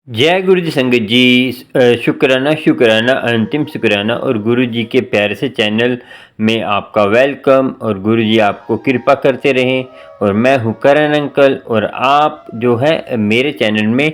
जय गुरु जी संगत जी। शुक्राना शुक्राना अंतिम शुक्राना और गुरु जी के प्यारे से चैनल में आपका वेलकम। और गुरु जी आपको कृपा करते रहें। और मैं हूँ करण अंकल और आप जो है मेरे चैनल में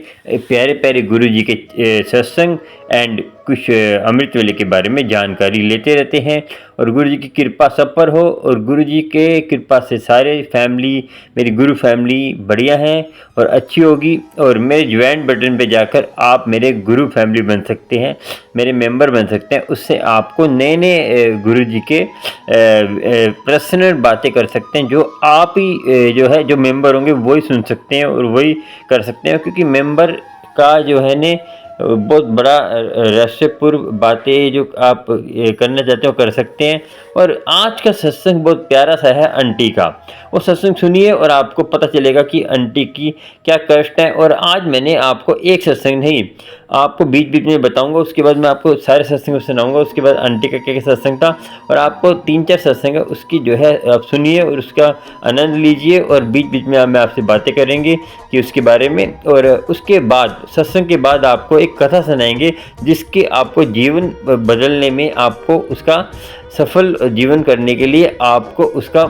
प्यारे प्यारे गुरु जी के सत्संग एंड कुछ अमृत वेले के बारे में जानकारी लेते रहते हैं। और गुरु जी की कृपा सब पर हो और गुरु जी के कृपा से सारे फैमिली मेरी गुरु फैमिली बढ़िया है और अच्छी होगी। और मेरे ज्वाइन बटन पे जाकर आप मेरे गुरु फैमिली बन सकते हैं, मेरे मेंबर बन सकते हैं। उससे आपको नए नए गुरु जी के पर्सनल बातें कर सकते हैं, जो आप ही जो है जो मेंबर होंगे वही सुन सकते हैं और वही कर सकते हैं। क्योंकि मेंबर का जो है ने बहुत बड़ा रहस्यपूर्ण बातें जो आप करना चाहते हो कर सकते हैं। और आज का सत्संग बहुत प्यारा सा है आंटी का। वो सत्संग सुनिए और आपको पता चलेगा कि आंटी की क्या कष्ट है। और आज मैंने आपको एक सत्संग नहीं, आपको बीच बीच में बताऊंगा, उसके बाद मैं आपको सारे सत्संग सुनाऊंगा। उसके बाद आंटी का क्या क्या सत्संग था और आपको 3-4 सत्संग है उसकी जो है आप सुनिए और उसका आनंद लीजिए। और बीच बीच में मैं आपसे बातें करेंगे कि उसके बारे में। और उसके बाद सत्संग के बाद आपको एक कथा सुनाएंगे जिसके आपको जीवन बदलने में, आपको उसका सफल जीवन करने के लिए आपको उसका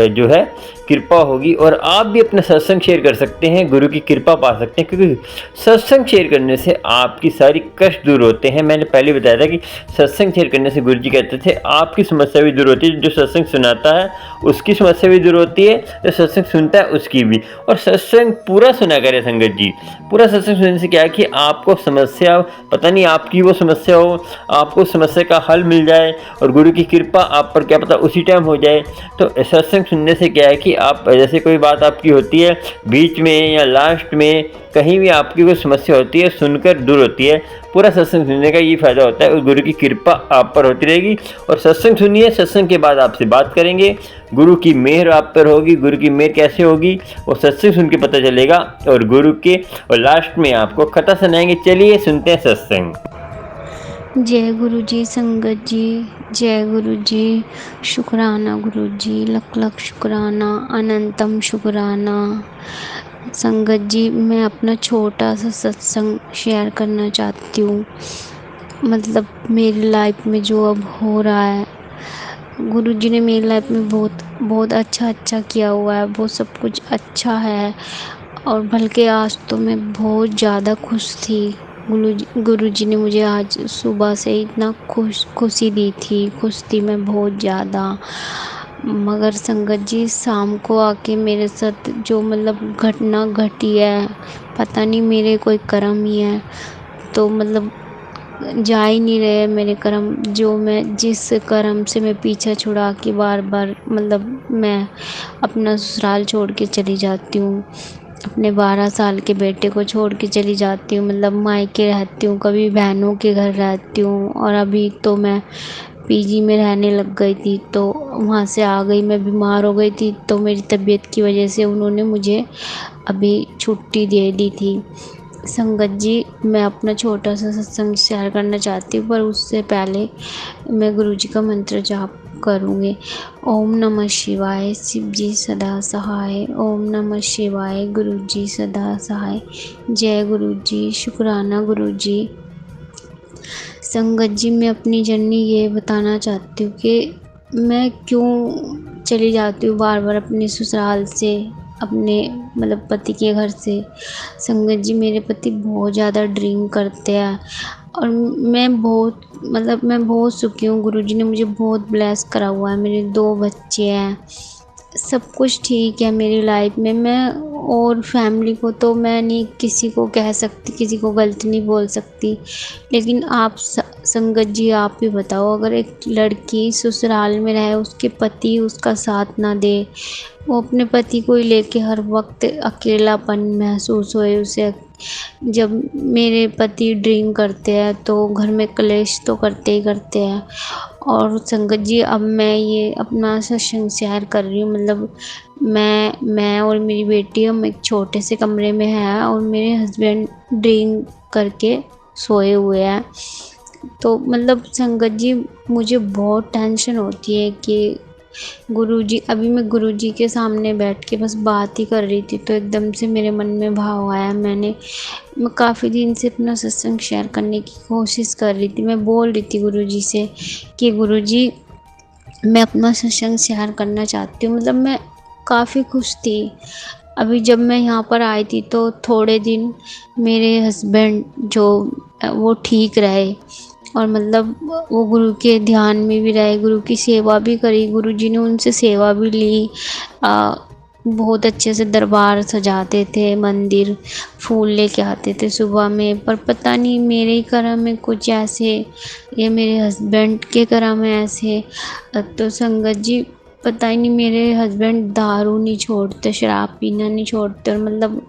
जो है कृपा होगी। और आप भी अपना सत्संग शेयर कर सकते हैं, गुरु की कृपा पा सकते हैं। क्योंकि सत्संग शेयर करने से आपकी सारी कष्ट दूर होते हैं। मैंने पहले बताया था कि सत्संग शेयर करने से गुरु जी कहते थे आपकी समस्या भी दूर होती है। जो सत्संग सुनाता है उसकी समस्या भी दूर होती है, जो सत्संग सुनता है उसकी भी। और सत्संग पूरा सुना करे संगत जी। पूरा सत्संग सुनने से क्या है कि आपको समस्या, पता नहीं आपकी वो समस्या हो, आपको समस्या का हल मिल जाए और गुरु की कृपा आप पर क्या पता उसी टाइम हो जाए। तो सत्संग सुनने से क्या है कि आप जैसे कोई बात आपकी होती है बीच में या लास्ट में कहीं भी आपकी कोई समस्या होती है सुनकर दूर होती है। पूरा सत्संग सुनने का ये फायदा होता है और गुरु की कृपा आप पर होती रहेगी। और सत्संग सुनिए, सत्संग के बाद आपसे बात करेंगे, गुरु की मेहर आप पर होगी। गुरु की मेहर कैसे होगी वो सत्संग सुन के पता चलेगा। और गुरु के और लास्ट में आपको कथा सुनाएंगे। चलिए सुनते हैं सत्संग। जय गुरु जी संगत जी, जय गुरु जी। शुक्राना गुरु जी, लख लख शुक्राना, अनंतम शुक्राना। संगत जी, मैं अपना छोटा सा सत्संग शेयर करना चाहती हूँ। मतलब मेरी लाइफ में जो अब हो रहा है, गुरु जी ने मेरी लाइफ में बहुत बहुत अच्छा किया हुआ है। वो सब कुछ अच्छा है। और बल्कि आज तो मैं बहुत ज़्यादा खुश थी। गुरु जी ने मुझे आज सुबह से इतना खुशी दी थी, खुश थी मैं बहुत ज़्यादा। मगर संगत जी, शाम को आके मेरे साथ जो मतलब घटना घटी है, पता नहीं मेरे कोई कर्म ही है। तो मतलब जा ही नहीं रहे मेरे कर्म, जो मैं जिस कर्म से मैं पीछा छुड़ा के बार बार मतलब मैं अपना ससुराल छोड़ के चली जाती हूँ, अपने 12 साल के बेटे को छोड़ के चली जाती हूँ। मतलब मायके रहती हूँ, कभी बहनों के घर रहती हूँ। और अभी तो मैं पीजी में रहने लग गई थी, तो वहाँ से आ गई। मैं बीमार हो गई थी, तो मेरी तबीयत की वजह से उन्होंने मुझे अभी छुट्टी दे दी थी। संगत जी, मैं अपना छोटा सा सत्संग शेयर करना चाहती हूँ, पर उससे पहले मैं गुरु जी का मंत्र जाप करूँगी। ओम नमः शिवाय, शिव जी सदा सहाय। ओम नमः शिवाय, गुरु जी सदा सहाय। जय गुरु जी, शुक्राना गुरु जी। संगत जी, मैं अपनी जर्नी ये बताना चाहती हूँ कि मैं क्यों चली जाती हूँ बार बार अपने ससुराल से, अपने मतलब पति के घर से। संगत जी, मेरे पति बहुत ज़्यादा ड्रिंक करते हैं और मैं बहुत सुखी हूँ। गुरुजी ने मुझे बहुत ब्लेस करा हुआ है। मेरे 2 बच्चे हैं, सब कुछ ठीक है मेरी लाइफ में। मैं और फैमिली को तो मैं नहीं किसी को कह सकती, किसी को गलत नहीं बोल सकती। लेकिन आप संगत जी, आप ही बताओ, अगर एक लड़की ससुराल में रहे, उसके पति उसका साथ ना दे, वो अपने पति को ही लेके हर वक्त अकेलापन महसूस होए उसे। जब मेरे पति ड्रिंक करते हैं तो घर में क्लेश तो करते ही करते हैं। और संगत जी, अब मैं ये अपना सत्संग शेयर कर रही हूँ। मतलब मैं और मेरी बेटी, हम एक छोटे से कमरे में हैं और मेरे हस्बैंड ड्रिंक करके सोए हुए हैं। तो मतलब संगत जी, मुझे बहुत टेंशन होती है कि गुरुजी, अभी मैं गुरुजी के सामने बैठ के बस बात ही कर रही थी, तो एकदम से मेरे मन में भाव आया। मैं काफ़ी दिन से अपना सत्संग शेयर करने की कोशिश कर रही थी। मैं बोल रही थी गुरुजी से कि गुरुजी, मैं अपना सत्संग शेयर करना चाहती हूँ। मतलब मैं काफ़ी खुश थी। अभी जब मैं यहाँ पर आई थी तो थोड़े दिन मेरे हस्बैंड जो वो ठीक रहे, और मतलब वो गुरु के ध्यान में भी रहे, गुरु की सेवा भी करी, गुरुजी ने उनसे सेवा भी ली। बहुत अच्छे से दरबार सजाते थे, मंदिर, फूल लेके आते थे सुबह में। पर पता नहीं मेरे ही कर्म में कुछ ऐसे, या मेरे हस्बैंड के कर्म में ऐसे। तो संगत जी, पता ही नहीं, मेरे हस्बैंड दारू नहीं छोड़ते, शराब पीना नहीं छोड़ते, और मतलब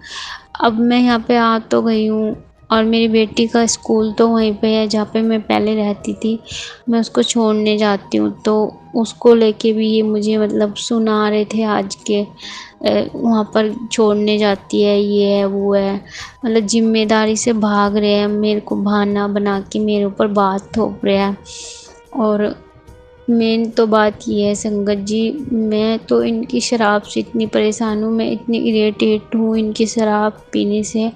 अब मैं यहाँ पे आ तो गई हूँ, और मेरी बेटी का स्कूल तो वहीं पे है जहाँ पे मैं पहले रहती थी। मैं उसको छोड़ने जाती हूँ, तो उसको लेके भी ये मुझे मतलब सुना रहे थे आज के वहाँ पर छोड़ने जाती है, ये है वो है, मतलब जिम्मेदारी से भाग रहे हैं, मेरे को बहाना बना के मेरे ऊपर बात थोप रहे हैं। और मेन तो बात ये है संगत जी, मैं तो इनकी शराब से इतनी परेशान हूँ, मैं इतनी इरिटेट हूँ इनकी शराब पीने से।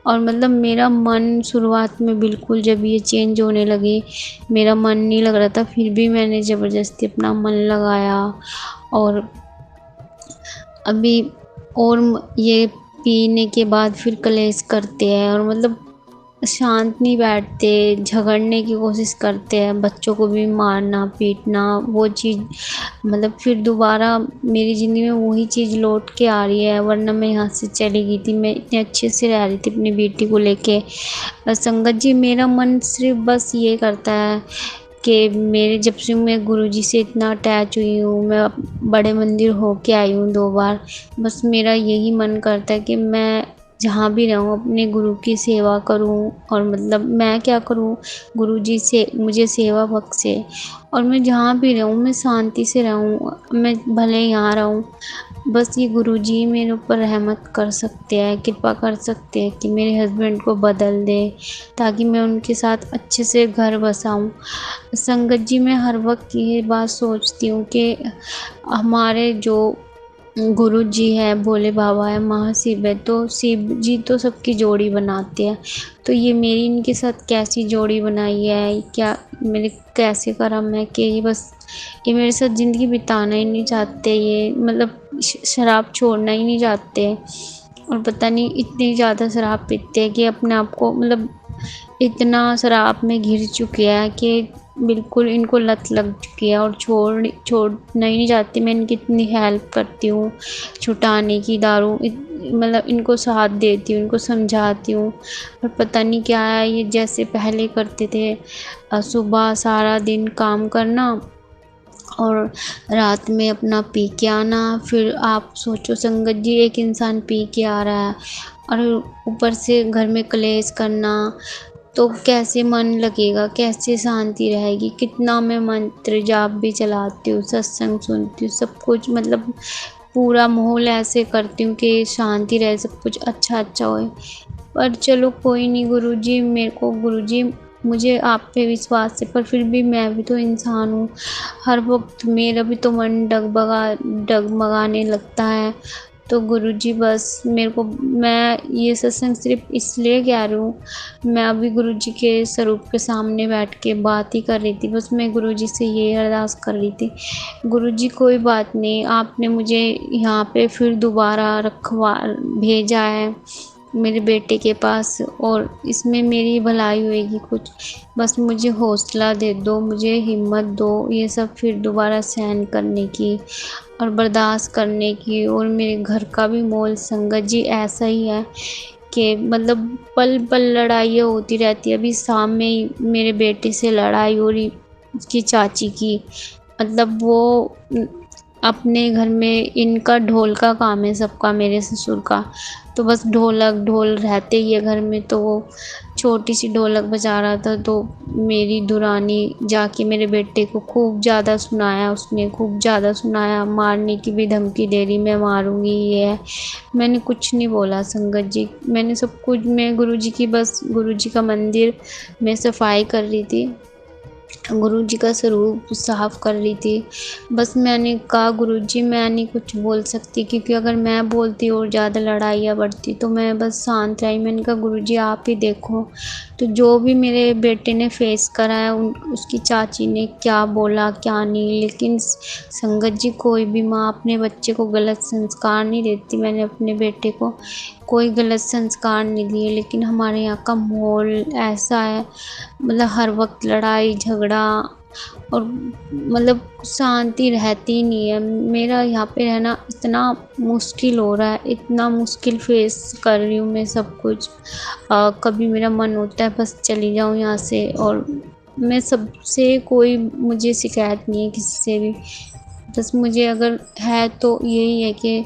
और मतलब मेरा मन शुरुआत में बिल्कुल, जब ये चेंज होने लगे, मेरा मन नहीं लग रहा था, फिर भी मैंने ज़बरदस्ती अपना मन लगाया। और अभी ये पीने के बाद फिर कलेश करते हैं, और मतलब शांत नहीं बैठते, झगड़ने की कोशिश करते हैं, बच्चों को भी मारना पीटना, वो चीज़ मतलब फिर दोबारा मेरी ज़िंदगी में वही चीज़ लौट के आ रही है। वरना मैं यहाँ से चली गई थी, मैं इतने अच्छे से रह रही थी अपनी बेटी को लेके। संगत जी, मेरा मन सिर्फ बस ये करता है कि मेरे, जब से मैं गुरुजी से इतना अटैच हुई हूँ, मैं बड़े मंदिर होके आई हूँ 2 बार, बस मेरा यही मन करता है कि मैं जहाँ भी रहूँ अपने गुरु की सेवा करूँ। और मतलब मैं क्या करूँ, गुरुजी से मुझे सेवा बख्शे, और मैं जहाँ भी रहूँ मैं शांति से रहूँ, मैं भले यहाँ रहूँ, बस ये गुरुजी मेरे ऊपर रहमत कर सकते हैं, कृपा कर सकते हैं कि मेरे हस्बैंड को बदल दें, ताकि मैं उनके साथ अच्छे से घर बसाऊँ। संगत जी, मैं हर वक्त ये बात सोचती हूँ कि हमारे जो गुरु जी है, भोले बाबा है, महाशिव है, तो शिव जी तो सबकी जोड़ी बनाते हैं। तो ये मेरी इनके साथ कैसी जोड़ी बनाई है, क्या मेरे कैसे कर्म है कि ये मेरे साथ ज़िंदगी बिताना ही नहीं चाहते, ये मतलब शराब छोड़ना ही नहीं चाहते। और पता नहीं इतनी ज़्यादा शराब पीते हैं कि अपने आप को मतलब इतना शराब में घिर चुके हैं कि बिल्कुल इनको लत लग चुकी है, और छोड़ना ही नहीं चाहती। मैं इनकी इतनी हेल्प करती हूँ छुटाने की, दारू मतलब इनको साथ देती हूँ, इनको समझाती हूँ, पर पता नहीं क्या है, ये जैसे पहले करते थे, सुबह सारा दिन काम करना और रात में अपना पी के आना। फिर आप सोचो संगत जी, एक इंसान पी के आ रहा है और ऊपर से घर में कलेश करना, तो कैसे मन लगेगा, कैसे शांति रहेगी। कितना मैं मंत्र जाप भी चलाती हूँ, सत्संग सुनती हूँ, सब कुछ मतलब पूरा माहौल ऐसे करती हूँ कि शांति रहे, सब कुछ अच्छा अच्छा होए। पर चलो कोई नहीं गुरुजी, मेरे को गुरुजी, मुझे आप पे विश्वास है, पर फिर भी मैं भी तो इंसान हूँ, हर वक्त मेरा भी तो मन डगमगाने लगता है। तो गुरुजी, बस मेरे को, मैं ये सत्संग सिर्फ इसलिए कह रही हूँ, मैं अभी गुरुजी के स्वरूप के सामने बैठ के बात ही कर रही थी, बस मैं गुरुजी से ये अरदास कर रही थी, गुरुजी कोई बात नहीं, आपने मुझे यहाँ पे फिर दोबारा भेजा है मेरे बेटे के पास, और इसमें मेरी भलाई होएगी कुछ, बस मुझे हौसला दे दो, मुझे हिम्मत दो ये सब फिर दोबारा सहन करने की और बर्दाश्त करने की। और मेरे घर का भी माहौल संगत जी ऐसा ही है कि मतलब पल पल लड़ाइयाँ होती रहती है। अभी शाम में ही मेरे बेटे से लड़ाई हो रही, उसकी चाची की, मतलब वो अपने घर में, इनका ढोल का काम है सबका, मेरे ससुर का, तो बस ढोलक ढोल रहते ही है घर में, तो वो छोटी सी ढोलक बजा रहा था, तो मेरी दुरानी जाके मेरे बेटे को खूब ज़्यादा सुनाया, उसने खूब ज़्यादा सुनाया, मारने की भी धमकी दे रही, मैं मारूंगी ये है। मैंने कुछ नहीं बोला संगत जी, मैंने सब कुछ, मैं गुरुजी की, बस गुरुजी का मंदिर में सफाई कर रही थी, गुरुजी का स्वरूप साफ कर रही थी। बस मैंने कहा गुरुजी मैं नहीं कुछ बोल सकती, क्योंकि अगर मैं बोलती और ज़्यादा लड़ाइयाँ बढ़ती, तो मैं बस शांत रही। मैंने कहा गुरुजी आप ही देखो। तो जो भी मेरे बेटे ने फेस करा है, उसकी चाची ने क्या बोला क्या नहीं, लेकिन संगत जी कोई भी माँ अपने बच्चे को गलत संस्कार नहीं देती। मैंने अपने बेटे को कोई गलत संस्कार नहीं दिए, लेकिन हमारे यहाँ का माहौल ऐसा है, मतलब हर वक्त लड़ाई झगड़ा, और मतलब शांति रहती नहीं है। मेरा यहाँ पे रहना इतना मुश्किल हो रहा है, इतना मुश्किल फेस कर रही हूँ मैं सब कुछ। कभी मेरा मन होता है बस चली जाऊँ यहाँ से, और मैं सबसे, कोई मुझे शिकायत नहीं है किसी से भी। बस मुझे अगर है तो यही है कि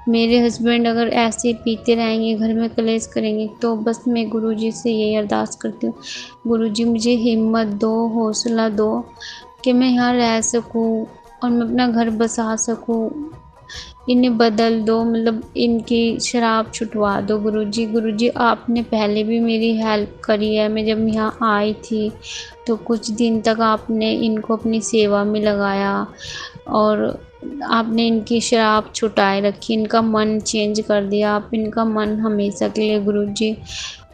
मेरे हस्बैंड अगर ऐसे पीते रहेंगे, घर में कलेश करेंगे, तो बस मैं गुरुजी से यही अरदास करती हूँ, गुरुजी मुझे हिम्मत दो, हौसला दो कि मैं यहाँ रह सकूँ और मैं अपना घर बसा सकूँ। इन्हें बदल दो, मतलब इनकी शराब छुटवा दो गुरुजी। गुरुजी आपने पहले भी मेरी हेल्प करी है। मैं जब यहाँ आई थी तो कुछ दिन तक आपने इनको अपनी सेवा में लगाया, और आपने इनकी शराब छुटाए रखी, इनका मन चेंज कर दिया। आप इनका मन हमेशा के लिए गुरुजी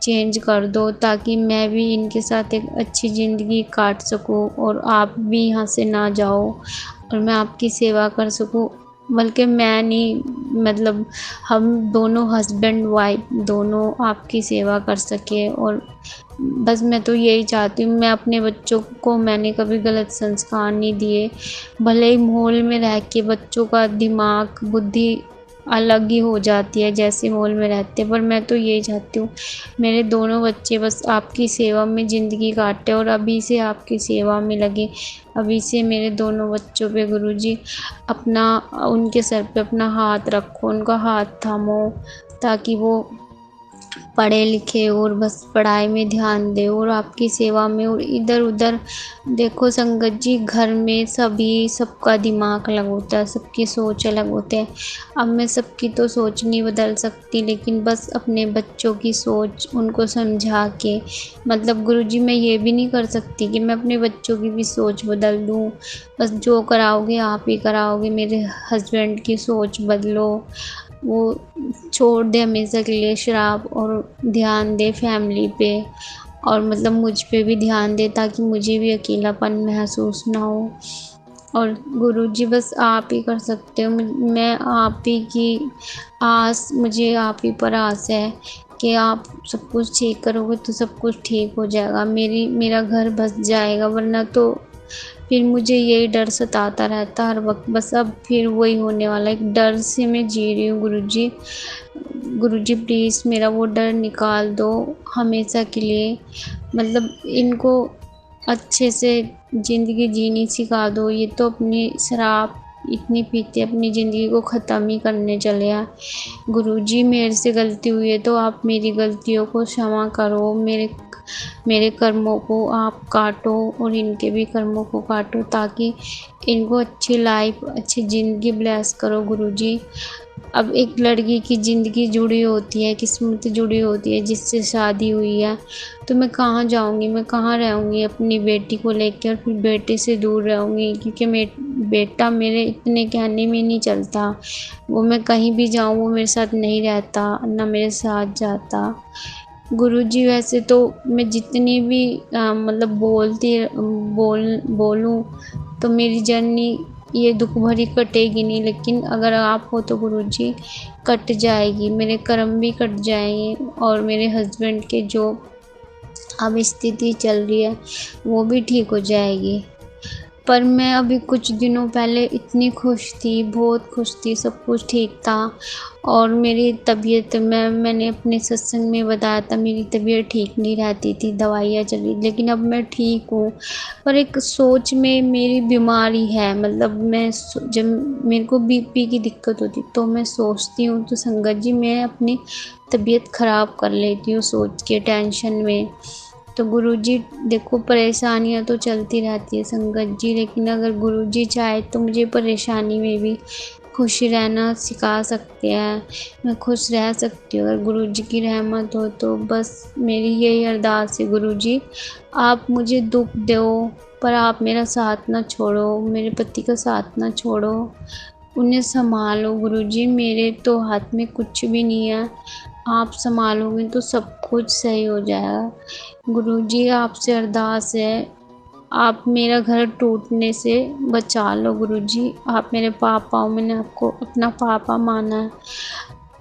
चेंज कर दो, ताकि मैं भी इनके साथ एक अच्छी ज़िंदगी काट सकूँ, और आप भी यहाँ से ना जाओ, और मैं आपकी सेवा कर सकूँ। बल्कि मैं नहीं, मतलब हम दोनों हस्बैंड वाइफ दोनों आपकी सेवा कर सके। और बस मैं तो यही चाहती हूँ, मैं अपने बच्चों को मैंने कभी गलत संस्कार नहीं दिए। भले ही माहौल में रह के बच्चों का दिमाग बुद्धि अलग ही हो जाती है जैसे माहौल में रहते हैं, पर मैं तो यही चाहती हूँ मेरे दोनों बच्चे बस आपकी सेवा में ज़िंदगी काटें, और अभी से आपकी सेवा में लगे। अभी से मेरे दोनों बच्चों पे गुरुजी अपना, उनके सर पे अपना हाथ रखो, उनका हाथ थामो, ताकि वो पढ़े लिखे और बस पढ़ाई में ध्यान दे और आपकी सेवा में। और इधर उधर देखो संगत जी, घर में सभी, सबका दिमाग अलग होता है, सबकी सोच अलग होते हैं। अब मैं सबकी तो सोच नहीं बदल सकती, लेकिन बस अपने बच्चों की सोच उनको समझा के, मतलब गुरुजी मैं ये भी नहीं कर सकती कि मैं अपने बच्चों की भी सोच बदल दूँ। बस जो कराओगे आप ही कराओगे, मेरे हस्बैंड की सोच बदलो, वो छोड़ दे हमेशा के लिए शराब, और ध्यान दे फैमिली पे, और मतलब मुझ पे भी ध्यान दे, ताकि मुझे भी अकेलापन महसूस ना हो। और गुरुजी बस आप ही कर सकते हो। मैं आप ही की आस, मुझे आप ही पर आस है कि आप सब कुछ ठीक करोगे तो सब कुछ ठीक हो जाएगा। मेरा घर बस जाएगा, वरना तो फिर मुझे यही डर सताता रहता हर वक्त। बस अब फिर वही होने वाला है, एक डर से मैं जी रही हूँ गुरुजी। गुरुजी प्लीज़ मेरा वो डर निकाल दो हमेशा के लिए। मतलब इनको अच्छे से ज़िंदगी जीनी सिखा दो। ये तो अपनी शराब इतनी पीते अपनी ज़िंदगी को ख़त्म ही करने चले हैं। गुरुजी मेरे से गलती हुई है तो आप मेरी गलतियों को क्षमा करो, मेरे कर्मों को आप काटो, और इनके भी कर्मों को काटो, ताकि इनको अच्छी लाइफ, अच्छी ज़िंदगी ब्लेस करो गुरुजी। अब एक लड़की की ज़िंदगी जुड़ी होती है, किस्मत जुड़ी होती है, जिससे शादी हुई है, तो मैं कहाँ जाऊँगी, मैं कहाँ रहूँगी अपनी बेटी को लेकर, और फिर बेटे से दूर रहूँगी, क्योंकि बेटा मेरे इतने कहने में नहीं चलता। वो मैं कहीं भी जाऊँ वो मेरे साथ नहीं रहता, ना मेरे साथ जाता। गुरुजी वैसे तो मैं जितनी भी मतलब बोलूँ तो मेरी जर्नी ये दुख भरी कटेगी नहीं, लेकिन अगर आप हो तो गुरुजी कट जाएगी, मेरे कर्म भी कट जाएंगे, और मेरे हस्बैंड के जो अब स्थिति चल रही है वो भी ठीक हो जाएगी। पर मैं अभी कुछ दिनों पहले इतनी खुश थी, बहुत खुश थी, सब कुछ ठीक था, और मेरी तबीयत, मैंने अपने सत्संग में बताया था मेरी तबीयत ठीक नहीं रहती थी, दवाइयाँ चली, लेकिन अब मैं ठीक हूँ। पर एक सोच में मेरी बीमारी है, मतलब जब मेरे को बीपी की दिक्कत होती तो मैं सोचती हूँ, तो संगत जी मैं अपनी तबीयत ख़राब कर लेती हूँ सोच के टेंशन में। तो गुरुजी देखो परेशानियाँ तो चलती रहती है संगत जी, लेकिन अगर गुरुजी चाहे तो मुझे परेशानी में भी खुश रहना सिखा सकते हैं, मैं खुश रह सकती हूँ अगर गुरुजी की रहमत हो तो। बस मेरी यही अरदास है गुरुजी, आप मुझे दुख दो पर आप मेरा साथ ना छोड़ो, मेरे पति का साथ ना छोड़ो, उन्हें संभालो गुरुजी। मेरे तो हाथ में कुछ भी नहीं है, आप संभालोगे तो सब कुछ सही हो जाएगा। गुरुजी आपसे अरदास है, आप मेरा घर टूटने से बचा लो गुरुजी। आप मेरे पापा हो, मैंने आपको अपना पापा माना है,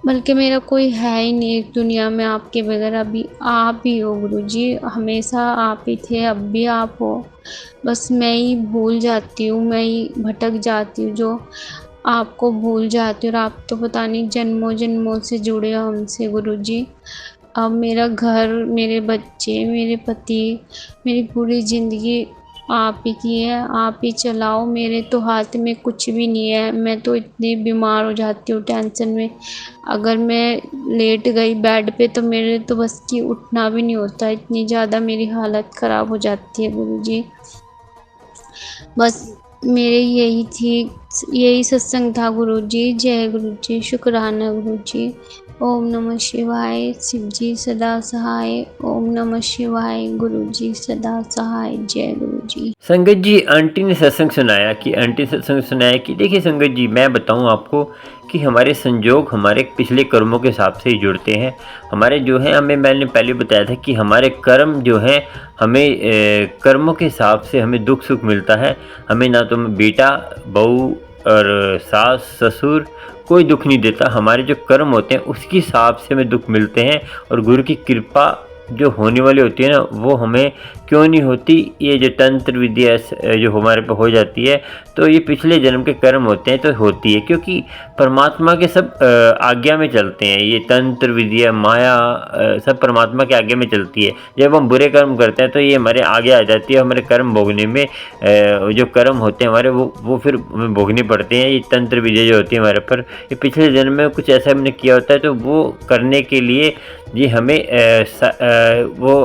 बल्कि मेरा कोई है ही नहीं इस दुनिया में आपके बगैर। अभी आप ही हो गुरुजी, हमेशा आप ही थे, अब भी आप हो। बस मैं ही भूल जाती हूँ, मैं ही भटक जाती हूँ, जो आपको भूल जाती हूँ। और आप तो पता नहीं जन्मों जन्मों से जुड़े हो हमसे गुरुजी। अब मेरा घर, मेरे बच्चे, मेरे पति, मेरी पूरी ज़िंदगी आप ही की है, आप ही चलाओ। मेरे तो हाथ में कुछ भी नहीं है, मैं तो इतनी बीमार हो जाती हूँ टेंशन में। अगर मैं लेट गई बेड पे तो मेरे तो बस की उठना भी नहीं होता, इतनी ज़्यादा मेरी हालत ख़राब हो जाती है गुरुजी। बस मेरे यही सत्संग था गुरुजी। जय गुरुजी, शुक्राना गुरुजी। ओम नमः शिवाय, शिव जी सदा सहाय। ओम नमः शिवाय, गुरुजी सदा सहाय। जय गुरुजी। संगत जी, आंटी ने सत्संग सुनाया कि देखिए संगत जी, मैं बताऊं आपको कि हमारे संजोग हमारे पिछले कर्मों के हिसाब से ही जुड़ते हैं। हमारे जो है, मैंने पहले बताया था कि हमारे कर्म जो हैं, हमें कर्मों के हिसाब से हमें दुख सुख मिलता है। हमें ना तो बेटा, बहू और सास ससुर कोई दुख नहीं देता। हमारे जो कर्म होते हैं उसके हिसाब से हमें दुख मिलते हैं, और गुरु की कृपा जो होने वाली होती है ना, वो हमें क्यों नहीं होती। ये जो तंत्र विद्या जो हमारे पे हो जाती है, तो ये पिछले जन्म के कर्म होते हैं, तो होती है, क्योंकि परमात्मा के सब आज्ञा में चलते हैं। ये तंत्र विद्या माया सब परमात्मा के आज्ञा में चलती है। जब हम बुरे कर्म करते हैं तो ये हमारे आगे आ जाती है, हमारे कर्म भोगने में जो कर्म होते हैं हमारे, वो फिर हमें भोगने पड़ते हैं। ये तंत्र विद्या जो होती है हमारे पर, ये पिछले जन्म में कुछ ऐसा हमने किया होता है, तो वो करने के लिए ये हमें वो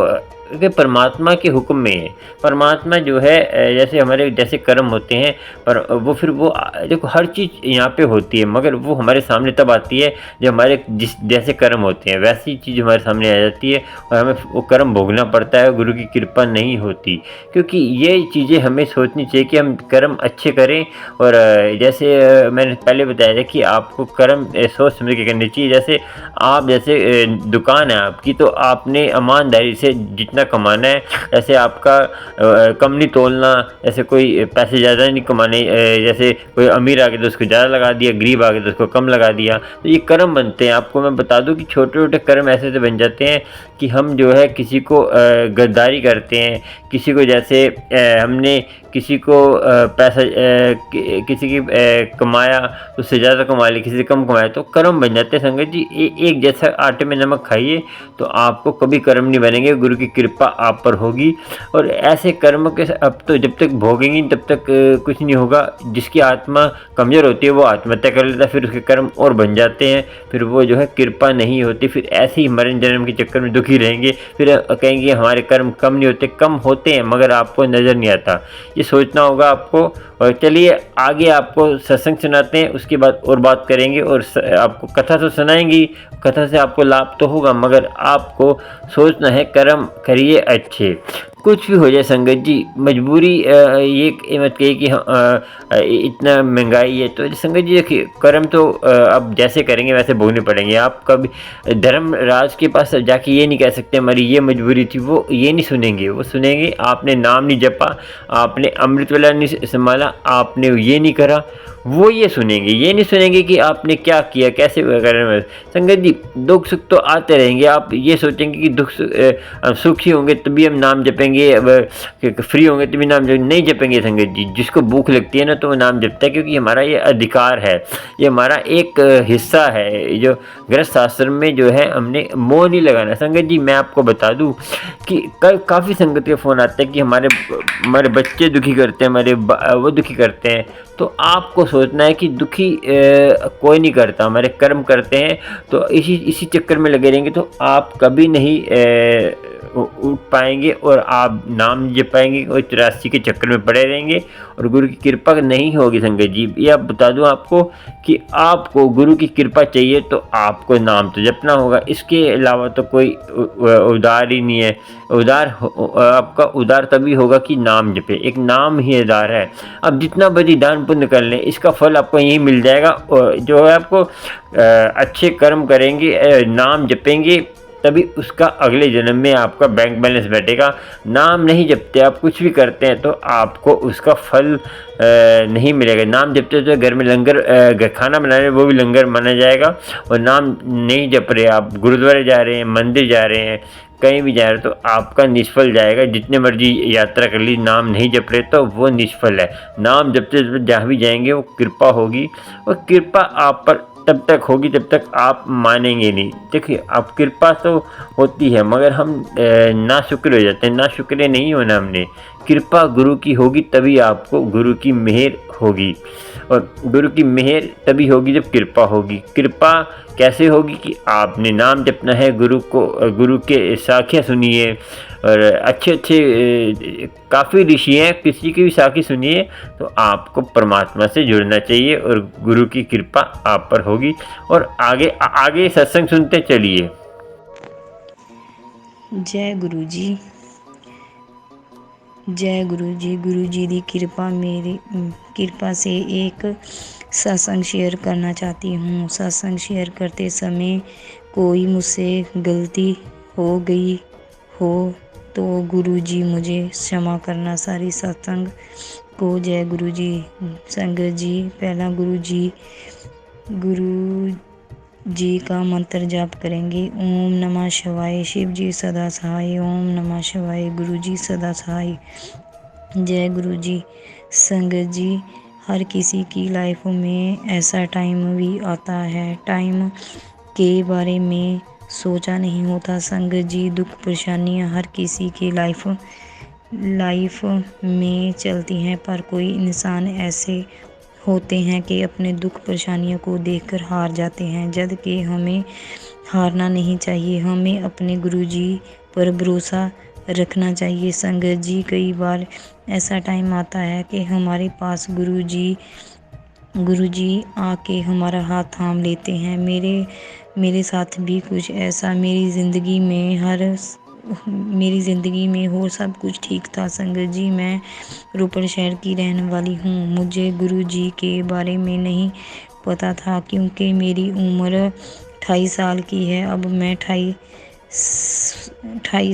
कि परमात्मा के हुक्म में है। परमात्मा जो है जैसे हमारे जैसे कर्म होते हैं, पर वो फिर वो देखो हर चीज़ यहाँ पे होती है, मगर वो हमारे सामने तब आती है जब हमारे जिस जैसे कर्म होते हैं वैसी चीज़ हमारे सामने आ जाती है, और हमें वो कर्म भोगना पड़ता है। गुरु की कृपा नहीं होती, क्योंकि ये चीज़ें हमें सोचनी चाहिए कि हम कर्म अच्छे करें। और जैसे मैंने पहले बताया था कि आपको कर्म सोच समझ के करनी चाहिए। जैसे आप जैसे दुकान है आपकी, तो आपने ईमानदारी से जितना कमाना है, ऐसे आपका कम नहीं तोलना। ऐसे कोई पैसे ज़्यादा नहीं कमाने, जैसे कोई अमीर आ गया तो उसको ज़्यादा लगा दिया, गरीब आ गया तो उसको कम लगा दिया। तो ये कर्म बनते हैं। आपको मैं बता दूं कि छोटे छोटे कर्म ऐसे से बन जाते हैं कि हम जो है किसी को गद्दारी करते हैं, किसी को जैसे हमने किसी को पैसा किसी की कमाया तो उससे ज़्यादा कमा लिया, किसी से कम कमाया, तो कर्म बन जाते हैं। संगत जी, एक जैसा आटे में नमक खाइए तो आपको कभी कर्म नहीं बनेंगे, गुरु की कृपा आप पर होगी। और ऐसे कर्म के अब तो जब तक भोगेंगी तब तक कुछ नहीं होगा। जिसकी आत्मा कमज़ोर होती है वो आत्महत्या कर लेता है, फिर उसके कर्म और बन जाते हैं, फिर वो जो है कृपा नहीं होती। फिर ऐसे ही मरण जन्म के चक्कर में दुखी रहेंगे, फिर कहेंगे हमारे कर्म कम नहीं होते। कम होते हैं मगर आपको नज़र नहीं आता, ये सोचना होगा आपको। और चलिए आगे आपको सत्संग सुनाते हैं, उसके बाद और बात करेंगे। और आपको कथा तो सुनाएंगी, कथा से आपको लाभ तो होगा, मगर आपको सोचना है कर्म करिए अच्छे। कुछ भी हो जाए संगत जी, मजबूरी ये मत कहिए कि इतना महंगाई है तो संगत जी देखिए, कर्म तो अब जैसे करेंगे वैसे भोगने पड़ेंगे। आप कभी धर्मराज के पास जाके ये नहीं कह सकते हमारी ये मजबूरी थी, वो ये नहीं सुनेंगे। वो सुनेंगे आपने नाम नहीं जपा, आपने अमृत वाला नहीं संभाला, आपने ये नहीं करा, वो ये सुनेंगे। ये नहीं सुनेंगे कि आपने क्या किया, कैसे करें। संगत जी, दुख सुख तो आते रहेंगे। आप ये सोचेंगे कि सुखी होंगे तभी हम नाम जपेंगे, फ्री होंगे तभी नाम नहीं जपेंगे। संगत जी, जिसको भूख लगती है ना तो वो नाम जपता है, क्योंकि हमारा ये अधिकार है, ये हमारा एक हिस्सा है। जो गृहस्थ आश्रम में जो है हमने मोह नहीं लगाना। संगत जी, मैं आपको बता दूं कि काफ़ी संगत के फ़ोन आते हैं कि हमारे बच्चे दुखी करते हैं, वो दुखी करते हैं। तो आपको सोचना है कि दुखी कोई नहीं करता, हमारे कर्म करते हैं। तो इसी चक्कर में लगे रहेंगे तो आप कभी नहीं उठ पाएंगे और आप नाम जप पाएंगे और 83 के चक्कर में पड़े रहेंगे और गुरु की कृपा नहीं होगी संगत जी। ये आप बता दूं आपको कि आपको गुरु की कृपा चाहिए तो आपको नाम तो जपना होगा, इसके अलावा तो कोई उधार ही नहीं है। आपका उधार तभी होगा कि नाम जपे, एक नाम ही उधार है। अब जितना बड़ी दान पुण्य कर लें इसका फल आपको यही मिल जाएगा। और जो है आपको अच्छे कर्म करेंगे, नाम जपेंगे, तभी उसका अगले जन्म में आपका बैंक बैलेंस बैठेगा। नाम नहीं जपते आप कुछ भी करते हैं तो आपको उसका फल नहीं मिलेगा। नाम जपते तो घर में लंगर खाना बना रहे हैं वो भी लंगर माना जाएगा, और नाम नहीं जप रहे, आप गुरुद्वारे जा रहे हैं, मंदिर जा रहे हैं, कहीं भी जा रहे तो आपका निष्फल जाएगा। जितने मर्जी यात्रा कर ली, नाम नहीं जप रहे तो वो निष्फल है। नाम जपते जपते जहाँ भी जाएंगे वो कृपा होगी, और कृपा आप पर तब तक होगी जब तक आप मानेंगे नहीं। देखिए, आप कृपा तो होती है मगर हम ना शुक्र हो जाते हैं। ना शुक्र नहीं होना हमने, कृपा गुरु की होगी तभी आपको गुरु की मेहर होगी, और गुरु की मेहर तभी होगी जब कृपा होगी। कृपा कैसे होगी कि आपने नाम जपना है, गुरु के साखियाँ सुनिए, और अच्छे काफ़ी ऋषि हैं, किसी की भी साखी सुनिए तो आपको परमात्मा से जुड़ना चाहिए और गुरु की कृपा आप पर होगी। और आगे सत्संग सुनते चलिए। जय गुरु जी, जय गुरु जी। गुरु जी की कृपा से एक सत्संग शेयर करना चाहती हूँ। सत्संग शेयर करते समय कोई मुझसे गलती हो गई हो तो गुरु जी मुझे क्षमा करना। सारी सत्संग को जय गुरु जी। संगत जी, पहला गुरु जी का मंत्र जाप करेंगे। ओम नमः शिवाय। शिव जी सदा सहाय। ओम नमः शिवाय। गुरु जी सदा सहाय। जय गुरु जी। संगत जी, हर किसी की लाइफ में ऐसा टाइम भी आता है, टाइम के बारे में सोचा नहीं होता। संगत जी, दुख परेशानियाँ हर किसी की लाइफ में चलती हैं, पर कोई इंसान ऐसे होते हैं कि अपने दुख परेशानियों को देखकर हार जाते हैं, जबकि हमें हारना नहीं चाहिए। हमें अपने गुरु जी पर भरोसा रखना चाहिए। संगत जी, कई बार ऐसा टाइम आता है कि हमारे पास गुरु जी आके हमारा हाथ थाम लेते हैं। मेरे साथ भी कुछ ऐसा मेरी ज़िंदगी में हो सब कुछ ठीक था। संगत जी, मैं रोपड़ शहर की रहने वाली हूँ। मुझे गुरु जी के बारे में नहीं पता था, क्योंकि मेरी उम्र 28 साल की है। अब मैं 28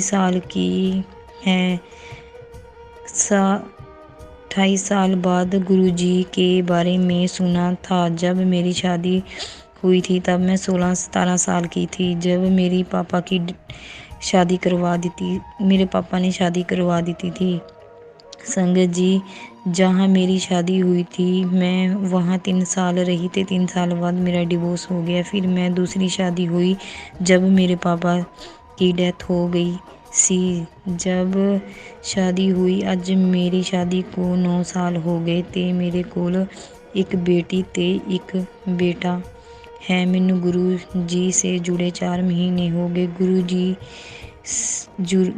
साल की है। 28 साल बाद गुरु जी के बारे में सुना था। जब मेरी शादी हुई थी तब मैं 16-17 साल की थी। जब मेरे पापा ने शादी करवा दी थी। संगत जी, जहाँ मेरी शादी हुई थी मैं वहाँ 3 साल रही थी। 3 साल बाद मेरा डिवोर्स हो गया। फिर मैं दूसरी शादी हुई जब मेरे पापा की डेथ हो गई सी। जब शादी हुई, आज मेरी शादी को 9 साल हो गए ते मेरे कोल एक बेटी ते एक बेटा है। मैनू गुरु जी से जुड़े 4 महीने हो गए।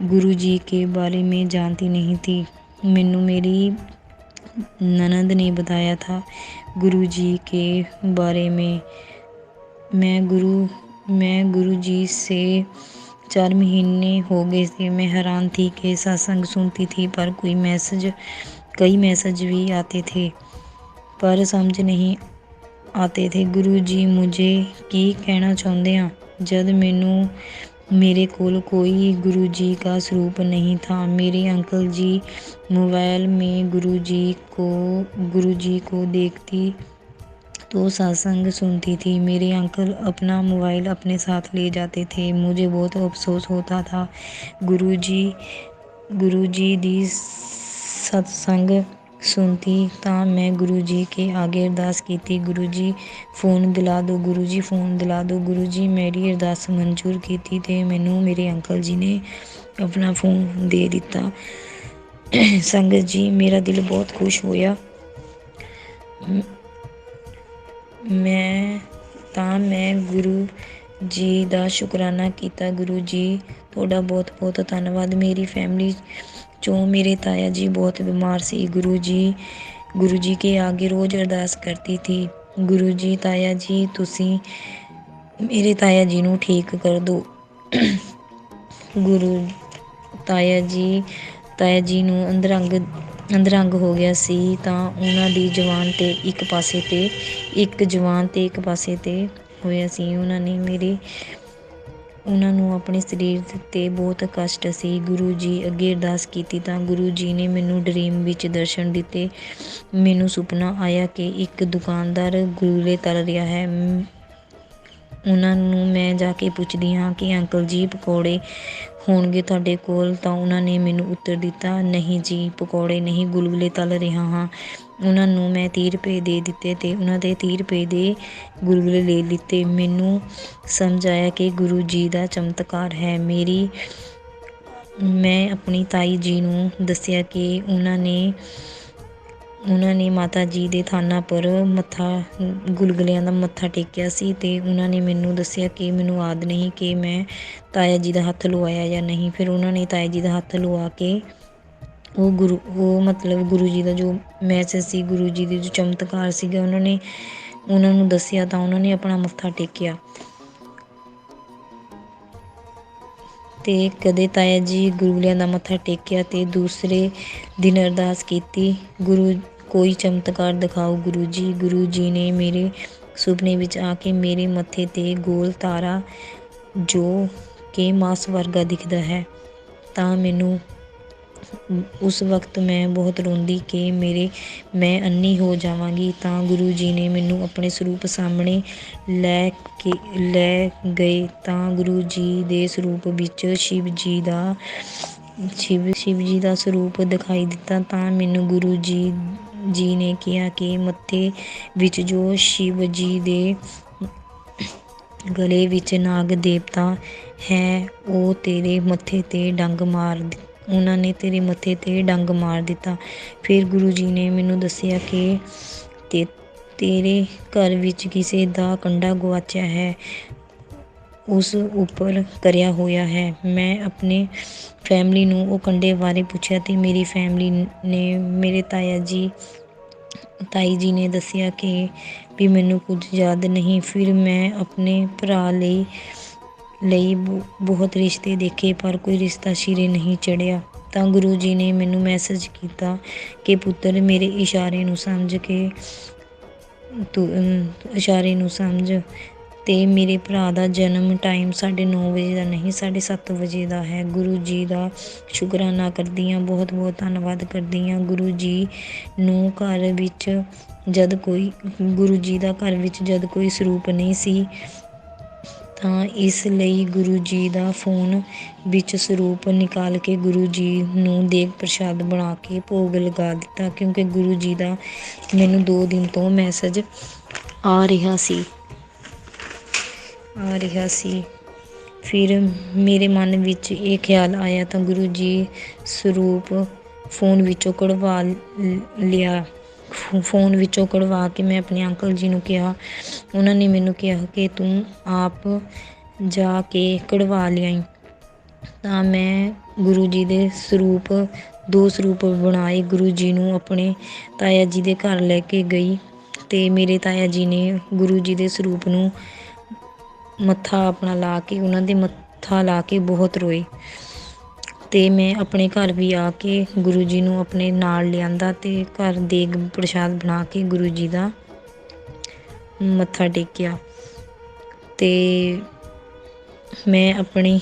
गुरु जी के बारे में जानती नहीं थी। मैनू मेरी ननद ने बताया था गुरु जी के बारे में। मैं गुरु जी से 4 महीने हो गए थे। मैं हैरान थी कि सत्संग सुनती थी पर कई मैसेज भी आते थे पर समझ नहीं आते थे। गुरु जी मुझे की कहना चाहते हैं। जद मेरे कोल कोई गुरु जी का स्वरूप नहीं था। मेरे अंकल जी मोबाइल में गुरु जी को देखती तो सत्संग सुनती थी। मेरे अंकल अपना मोबाइल अपने साथ ले जाते थे। मुझे बहुत अफसोस होता था। गुरु जी दी सत्संग सुनती ਤਾਂ मैं गुरु जी के आगे अरदास की। गुरु जी फ़ोन दिला दो। गुरु जी मेरी अरदास मंजूर की ਤੇ ਮੈਨੂੰ मेरे अंकल जी ने अपना फ़ोन दे दिता। संगत जी, मेरा दिल बहुत खुश होया। मैं गुरु ਜੀ ਦਾ ਸ਼ੁਕਰਾਨਾ ਕੀਤਾ। ਗੁਰੂ ਜੀ ਤੁਹਾਡਾ ਬਹੁਤ ਬਹੁਤ ਧੰਨਵਾਦ। ਮੇਰੀ ਫੈਮਿਲੀ ਚੋਂ ਮੇਰੇ ਤਾਇਆ ਜੀ ਬਹੁਤ ਬਿਮਾਰ ਸੀ। गुरु जी के आगे रोज अरदास करती थी, गुरु जी ताया जी तुसी मेरे ताया जी ਨੂੰ ਠੀਕ ਕਰ ਦਿਓ। ਗੁਰੂ ਤਾਇਆ ਜੀ ਨੂੰ ਅੰਦਰੰਗ ਹੋ ਗਿਆ ਸੀ ਤਾਂ ਉਹਨਾਂ ਦੀ ਜ਼ੁਬਾਨ ਤੇ ਇੱਕ ਪਾਸੇ ਤੇ ਹੋਇਆ ਸੀ। ਉਹਨਾਂ ਨੂੰ ਆਪਣੇ ਸਰੀਰ ਤੇ ਬਹੁਤ ਕਸ਼ਟ ਸੀ। ਗੁਰੂ ਜੀ ਅੱਗੇ ਅਰਦਾਸ ਕੀਤੀ ਤਾਂ ਗੁਰੂ ਜੀ ਨੇ ਮੈਨੂੰ ਡਰੀਮ ਵਿੱਚ ਦਰਸ਼ਨ ਦਿੱਤੇ। ਮੈਨੂੰ ਸੁਪਨਾ ਆਇਆ ਕਿ ਇੱਕ ਦੁਕਾਨਦਾਰ ਗੁਲਗੁਲੇ ਤਲ ਰਿਹਾ ਹੈ। ਉਹਨਾਂ ਨੂੰ ਮੈਂ ਜਾ ਕੇ ਪੁੱਛਦੀ ਹਾਂ ਕਿ ਅੰਕਲ ਜੀ ਪਕੌੜੇ ਹੋਣਗੇ ਤੁਹਾਡੇ ਕੋਲ? ਤਾਂ ਉਹਨਾਂ ਨੇ ਮੈਨੂੰ ਉੱਤਰ ਦਿੱਤਾ, ਨਹੀਂ ਜੀ ਪਕੌੜੇ ਨਹੀਂ, ਗੁਲਗੁਲੇ ਤਲ ਰਿਹਾ ਹਾਂ। ਉਹਨਾਂ ਨੂੰ ਮੈਂ 30 ਰੁਪਏ ਦੇ ਦਿੱਤੇ ਤੇ ਉਹਨਾਂ ਦੇ 30 ਰੁਪਏ ਦੇ ਗੁਲਗੁਲੇ ਲੈ ਲਿੱਤੇ। ਮੈਨੂੰ ਸਮਝ ਆਇਆ ਕਿ ਗੁਰੂ ਜੀ ਦਾ ਚਮਤਕਾਰ ਹੈ। ਮੈਂ ਆਪਣੀ ਤਾਈ ਜੀ ਨੂੰ ਦੱਸਿਆ ਕਿ ਉਹਨਾਂ ਨੇ ਮਾਤਾ ਜੀ ਦੇ ਥਾਨਾਂ ਪਰ ਗੁਲਗੁਲਿਆਂ ਦਾ ਮੱਥਾ ਟੇਕਿਆ ਸੀ ਤੇ ਉਹਨਾਂ ਨੇ ਮੈਨੂੰ ਦੱਸਿਆ ਕਿ ਮੈਨੂੰ ਯਾਦ ਨਹੀਂ ਕਿ ਮੈਂ ਤਾਇਆ ਜੀ ਦਾ ਹੱਥ ਲਵਾਇਆ ਜਾਂ ਨਹੀਂ। ਫਿਰ ਉਹਨਾਂ ਨੇ ਤਾਇਆ ਜੀ ਦਾ ਹੱਥ ਲਵਾ ਕੇ ਗੁਰੂ ਜੀ ਦਾ ਜੋ ਮੈਸੇਜ ਸੀ, ਗੁਰੂ ਜੀ ਦੇ ਜੋ ਚਮਤਕਾਰ ਸੀਗਾ, ਉਹਨਾਂ ਨੂੰ ਦੱਸਿਆ ਤਾਂ ਉਹਨਾਂ ਨੇ ਆਪਣਾ ਮੱਥਾ ਟੇਕਿਆ। ਤੇ ਕਦੇ ਤਾਇਆ ਜੀ ਗੁਲਗੁਲਿਆਂ ਦਾ ਮੱਥਾ ਟੇਕਿਆ ਤੇ ਦੂਸਰੇ ਦਿਨ ਅਰਦਾਸ ਕੀਤੀ, ਕੋਈ ਚਮਤਕਾਰ ਦਿਖਾਓ ਗੁਰੂ ਜੀ। ਗੁਰੂ ਜੀ ਨੇ ਮੇਰੇ ਸੁਪਨੇ ਵਿੱਚ ਆ ਕੇ ਮੇਰੇ ਮੱਥੇ ਤੇ ਗੋਲ ਤਾਰਾ ਜੋ ਕਿ ਮਾਸ ਵਰਗਾ ਦਿਖਦਾ ਹੈ ਤਾਂ ਮੈਨੂੰ ਉਸ ਵਕਤ ਮੈਂ ਬਹੁਤ ਰੋਂਦੀ ਕਿ ਮੈਂ ਅੰਨੀ ਹੋ ਜਾਵਾਂਗੀ। ਤਾਂ ਗੁਰੂ ਜੀ ਨੇ ਮੈਨੂੰ ਆਪਣੇ ਸਰੂਪ ਸਾਹਮਣੇ ਲੈ ਗਏ ਤਾਂ ਗੁਰੂ ਜੀ ਦੇ ਸਰੂਪ ਵਿੱਚ ਸ਼ਿਵ ਜੀ ਦਾ ਸਰੂਪ ਦਿਖਾਈ ਦਿੱਤਾ। ਤਾਂ ਮੈਨੂੰ ਗੁਰੂ ਜੀ ਨੇ ਕਿਹਾ ਕਿ ਮੱਥੇ ਵਿੱਚ ਜੋ ਸ਼ਿਵ ਜੀ ਦੇ ਗਲੇ ਵਿੱਚ ਨਾਗ ਦੇਵਤਾ ਹੈ ਉਹ ਤੇਰੇ ਮੱਥੇ ਤੇ ਉਹਨਾਂ ਨੇ ਤੇਰੇ ਮੱਥੇ ਤੇ ਡੰਗ ਮਾਰ ਦਿੱਤਾ। ਫਿਰ ਗੁਰੂ ਜੀ ਨੇ ਮੈਨੂੰ ਦੱਸਿਆ ਕਿ ਤੇਰੇ ਘਰ ਵਿੱਚ ਕਿਸੇ ਦਾ ਕੰਡਾ ਗੁਆਚਿਆ ਹੈ, ਉਸ ਉੱਪਰ ਕਰਿਆ ਹੋਇਆ ਹੈ। ਮੈਂ ਆਪਣੇ ਫੈਮਿਲੀ ਨੂੰ ਉਹ ਕੰਡੇ ਬਾਰੇ ਪੁੱਛਿਆ ਤੇ ਮੇਰੀ ਫੈਮਿਲੀ ਨੇ ਮੇਰੇ ਤਾਈ ਜੀ ਨੇ ਦੱਸਿਆ ਕਿ ਵੀ ਮੈਨੂੰ ਕੁਝ ਯਾਦ ਨਹੀਂ। ਫਿਰ ਮੈਂ ਆਪਣੇ ਭਰਾ ਲਈ ਬਹੁਤ ਰਿਸ਼ਤੇ ਦੇਖੇ ਪਰ ਕੋਈ ਰਿਸ਼ਤਾ ਸਿਰੇ ਨਹੀਂ ਚੜਿਆ। ਤਾਂ ਗੁਰੂ ਜੀ ਨੇ ਮੈਨੂੰ ਮੈਸੇਜ ਕੀਤਾ ਕਿ ਪੁੱਤਰ ਮੇਰੇ ਇਸ਼ਾਰੇ ਨੂੰ ਸਮਝ ਤੇ ਮੇਰੇ ਭਰਾ ਦਾ ਜਨਮ ਟਾਈਮ 9:30 ਵਜੇ ਦਾ ਨਹੀਂ 7:30 ਵਜੇ ਦਾ ਹੈ। ਗੁਰੂ ਜੀ ਦਾ ਸ਼ੁਕਰਾਨਾ ਕਰਦੀ ਹਾਂ, ਬਹੁਤ ਬਹੁਤ ਧੰਨਵਾਦ ਕਰਦੀ ਹਾਂ। ਗੁਰੂ ਜੀ ਦਾ ਘਰ ਵਿੱਚ ਜਦ ਕੋਈ ਸਰੂਪ ਨਹੀਂ ਸੀ ਤਾਂ ਇਸ ਲਈ ਗੁਰੂ ਜੀ ਦਾ ਫੋਨ ਵਿੱਚ ਸਰੂਪ ਨਿਕਾਲ ਕੇ ਗੁਰੂ ਜੀ ਨੂੰ ਦੇਗ ਪ੍ਰਸ਼ਾਦ ਬਣਾ ਕੇ ਭੋਗ ਲਗਾ ਦਿੱਤਾ ਕਿਉਂਕਿ ਗੁਰੂ ਜੀ ਦਾ ਮੈਨੂੰ 2 ਦਿਨ ਤੋਂ ਮੈਸੇਜ ਆ ਰਿਹਾ ਸੀ। ਫਿਰ ਮੇਰੇ ਮਨ ਵਿੱਚ ਇਹ ਖਿਆਲ ਆਇਆ ਤਾਂ ਗੁਰੂ ਜੀ ਸਰੂਪ ਫੋਨ ਵਿੱਚੋਂ ਕਢਵਾ ਕੇ ਮੈਂ ਆਪਣੇ ਅੰਕਲ ਜੀ ਨੂੰ ਕਿਹਾ। ਉਹਨਾਂ ਨੇ ਮੈਨੂੰ ਕਿਹਾ ਕਿ ਤੂੰ ਆਪ ਜਾ ਕੇ ਕਢਵਾ ਲਿਆਈ। ਤਾਂ ਮੈਂ ਗੁਰੂ ਜੀ ਦੇ 2 ਸਰੂਪ ਬਣਾਏ। ਗੁਰੂ ਜੀ ਨੂੰ ਆਪਣੇ ਤਾਇਆ ਜੀ ਦੇ ਘਰ ਲੈ ਕੇ ਗਈ ਤੇ ਮੇਰੇ ਤਾਇਆ ਜੀ ਨੇ ਗੁਰੂ ਜੀ ਦੇ ਸਰੂਪ ਨੂੰ ਮੱਥਾ ਆਪਣਾ ਲਾ ਕੇ ਬਹੁਤ ਰੋਏ ਤੇ ਮੈਂ ਆਪਣੇ ਘਰ ਵੀ ਆ ਕੇ ਗੁਰੂ ਜੀ ਨੂੰ ਆਪਣੇ ਨਾਲ ਲਿਆਂਦਾ ਤੇ ਘਰ ਦੇਗ ਪ੍ਰਸ਼ਾਦ ਬਣਾ ਕੇ ਗੁਰੂ ਜੀ ਦਾ ਮੱਥਾ ਟੇਕਿਆ। ਤੇ ਮੈਂ ਆਪਣੀ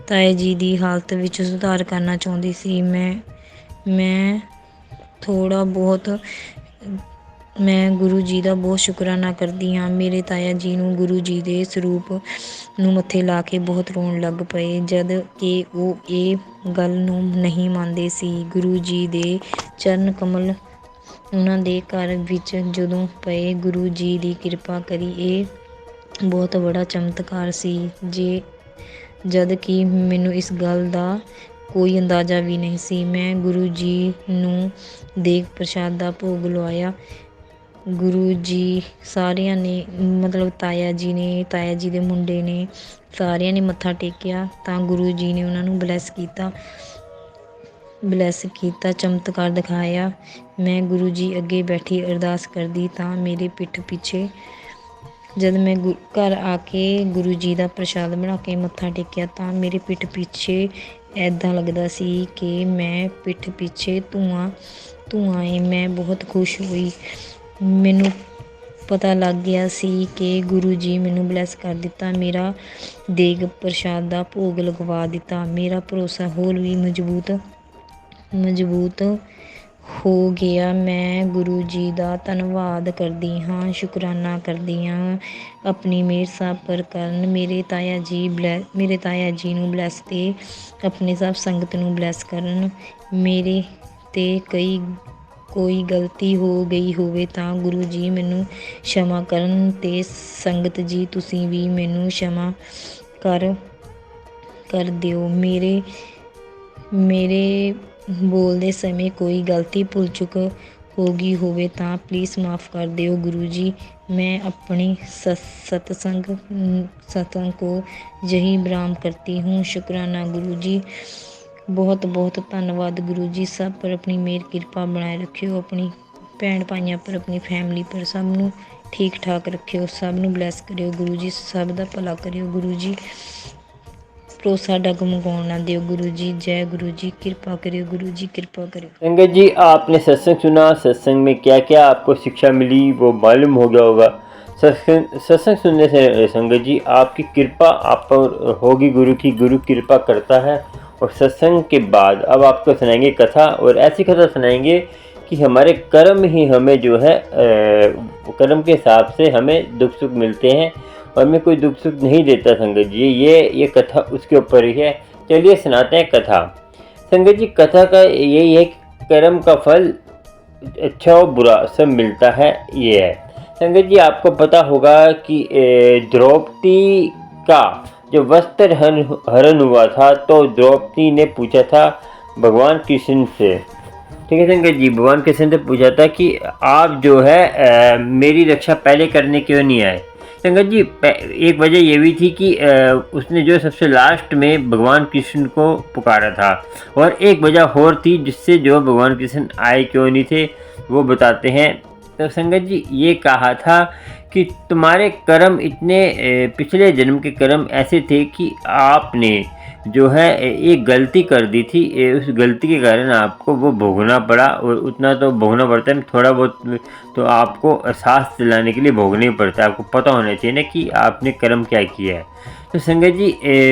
ਤਾਇਆ ਜੀ ਦੀ ਹਾਲਤ ਵਿੱਚ ਸੁਧਾਰ ਕਰਨਾ ਚਾਹੁੰਦੀ ਸੀ। ਮੈਂ ਗੁਰੂ ਜੀ ਦਾ ਬਹੁਤ ਸ਼ੁਕਰਾਨਾ ਕਰਦੀ ਹਾਂ। ਮੇਰੇ ਤਾਇਆ ਜੀ ਨੂੰ ਗੁਰੂ ਜੀ ਦੇ ਸਰੂਪ ਨੂੰ ਮੱਥੇ ਲਾ ਕੇ ਬਹੁਤ ਰੋਣ ਲੱਗ ਪਏ ਜਦ ਕਿ ਉਹ ਇਹ ਗੱਲ ਨੂੰ ਨਹੀਂ ਮੰਨਦੇ ਸੀ। ਗੁਰੂ ਜੀ ਦੇ ਚਰਨ ਕਮਲ ਉਹਨਾਂ ਦੇ ਘਰ ਵਿੱਚ ਜਦੋਂ ਪਏ, ਗੁਰੂ ਜੀ ਦੀ ਕਿਰਪਾ ਕਰੀ। ਇਹ ਬਹੁਤ ਬੜਾ ਚਮਤਕਾਰ ਸੀ ਜਦ ਕਿ ਮੈਨੂੰ ਇਸ ਗੱਲ ਦਾ ਕੋਈ ਅੰਦਾਜ਼ਾ ਵੀ ਨਹੀਂ ਸੀ। ਮੈਂ ਗੁਰੂ ਜੀ ਨੂੰ ਦੇਗ ਪ੍ਰਸ਼ਾਦ ਦਾ ਭੋਗ ਲਵਾਇਆ ਗੁਰੂ ਜੀ ਸਾਰਿਆਂ ਨੇ ਮਤਲਬ ਤਾਇਆ ਜੀ ਦੇ ਮੁੰਡੇ ਨੇ ਸਾਰਿਆਂ ਨੇ ਮੱਥਾ ਟੇਕਿਆ ਤਾਂ ਗੁਰੂ ਜੀ ਨੇ ਉਹਨਾਂ ਨੂੰ ਬਲੈਸ ਕੀਤਾ, ਚਮਤਕਾਰ ਦਿਖਾਇਆ। ਮੈਂ ਗੁਰੂ ਜੀ ਅੱਗੇ ਬੈਠੀ ਅਰਦਾਸ ਕਰਦੀ ਤਾਂ ਮੇਰੇ ਪਿੱਠ ਪਿੱਛੇ ਜਦ ਮੈਂ ਘਰ ਆ ਕੇ ਗੁਰੂ ਜੀ ਦਾ ਪ੍ਰਸ਼ਾਦ ਬਣਾ ਕੇ ਮੱਥਾ ਟੇਕਿਆ ਤਾਂ ਮੇਰੇ ਪਿੱਠ ਪਿੱਛੇ ਐਦਾਂ ਲੱਗਦਾ ਸੀ ਕਿ ਮੈਂ ਪਿੱਠ ਪਿੱਛੇ ਧੂੰਆਂ ਏ। ਮੈਂ ਬਹੁਤ ਖੁਸ਼ ਹੋਈ। ਮੈਨੂੰ ਪਤਾ ਲੱਗ ਗਿਆ ਸੀ ਕਿ ਗੁਰੂ ਜੀ ਮੈਨੂੰ ਬਲੈਸ ਕਰ ਦਿੱਤਾ, ਮੇਰਾ ਦੇਗ ਪ੍ਰਸ਼ਾਦ ਦਾ ਭੋਗ ਲਗਵਾ ਦਿੱਤਾ। ਮੇਰਾ ਭਰੋਸਾ ਹੋਰ ਵੀ ਮਜ਼ਬੂਤ ਹੋ ਗਿਆ। ਮੈਂ ਗੁਰੂ ਜੀ ਦਾ ਧੰਨਵਾਦ ਕਰਦੀ ਹਾਂ, ਸ਼ੁਕਰਾਨਾ ਕਰਦੀ ਹਾਂ। ਆਪਣੀ ਮਿਹਰ ਸਭ ਪਰ ਕਰਨ। ਮੇਰੇ ਤਾਇਆ ਜੀ ਨੂੰ ਬਲੈਸ ਤੇ ਆਪਣੀ ਸਭ ਸੰਗਤ ਨੂੰ ਬਲੈਸ ਕਰਨ। ਮੇਰੇ ਤੇ ਕੋਈ ਗਲਤੀ ਹੋ ਗਈ ਹੋਵੇ ਤਾਂ ਗੁਰੂ ਜੀ ਮੈਨੂੰ क्षमा ਕਰਨ ਤੇ ਸੰਗਤ ਜੀ ਤੁਸੀਂ ਵੀ ਮੈਨੂੰ क्षमा ਕਰ ਦਿਓ। ਮੇਰੇ ਬੋਲਦੇ ਸਮੇਂ ਕੋਈ ਗਲਤੀ ਭੁੱਲ ਚੁੱਕ ਹੋ ਗਈ ਹੋਵੇ ਤਾਂ ਪਲੀਜ਼ ਮਾफ़ ਕਰ ਦਿਓ गुरु जी। मैं अपनी सत्संग को यही विराम करती हूँ। शुक्राना गुरु जी। बहुत बहुत धन्यवाद गुरु जी। सब पर अपनी मेहर किरपा बनाए रखियो, अपनी भैन भाइयों पर, अपनी फैमिली पर, सब नू ठीक ठाक रखियो, सब नू ब्लैस करियो गुरु जी, सब दा भला करियो गुरु जी। भरोसा डग मुकाउण ना दियो गुरु जी। जय गुरु जी। कृपा करियो गुरु जी, कृपा करियो। संगत जी, आपने सत्संग सुना, सत्संग में क्या क्या आपको शिक्षा मिली वो मालूम हो गया होगा। सत्संग सुनने से संगत जी आपकी कृपा आप पर होगी, गुरु की, गुरु कृपा करता है। और सत्संग के बाद अब आपको सुनाएंगे कथा, और ऐसी कथा सुनाएंगे कि हमारे कर्म ही हमें जो है कर्म के हिसाब से हमें दुख सुख मिलते हैं, और हमें कोई दुख सुख नहीं देता संगत जी। ये कथा उसके ऊपर ही है। चलिए सुनाते हैं कथा। संगत जी, कथा का यही है कि कर्म का फल अच्छा और बुरा सब मिलता है। ये है संगत जी, आपको पता होगा कि द्रौपदी का जो वस्त्र हरण हुआ था, तो द्रौपदी ने पूछा था भगवान कृष्ण से, ठीक है संगत जी, भगवान कृष्ण से पूछा था कि आप जो है मेरी रक्षा पहले करने क्यों नहीं आए। संगत जी, एक वजह ये भी थी कि उसने जो सबसे लास्ट में भगवान कृष्ण को पुकारा था, और एक वजह और थी जिससे जो भगवान कृष्ण आए क्यों नहीं थे वो बताते हैं। तो संगत जी, ये कहा था कि तुम्हारे कर्म इतने पिछले जन्म के कर्म ऐसे थे कि आपने जो है एक गलती कर दी थी, उस गलती के कारण आपको वो भोगना पड़ा। और उतना तो भोगना पड़ता है, थोड़ा बहुत तो आपको एहसास दिलाने के लिए भोगना ही पड़ता है। आपको पता होना चाहिए ना कि आपने कर्म क्या किया है। तो संगत जी,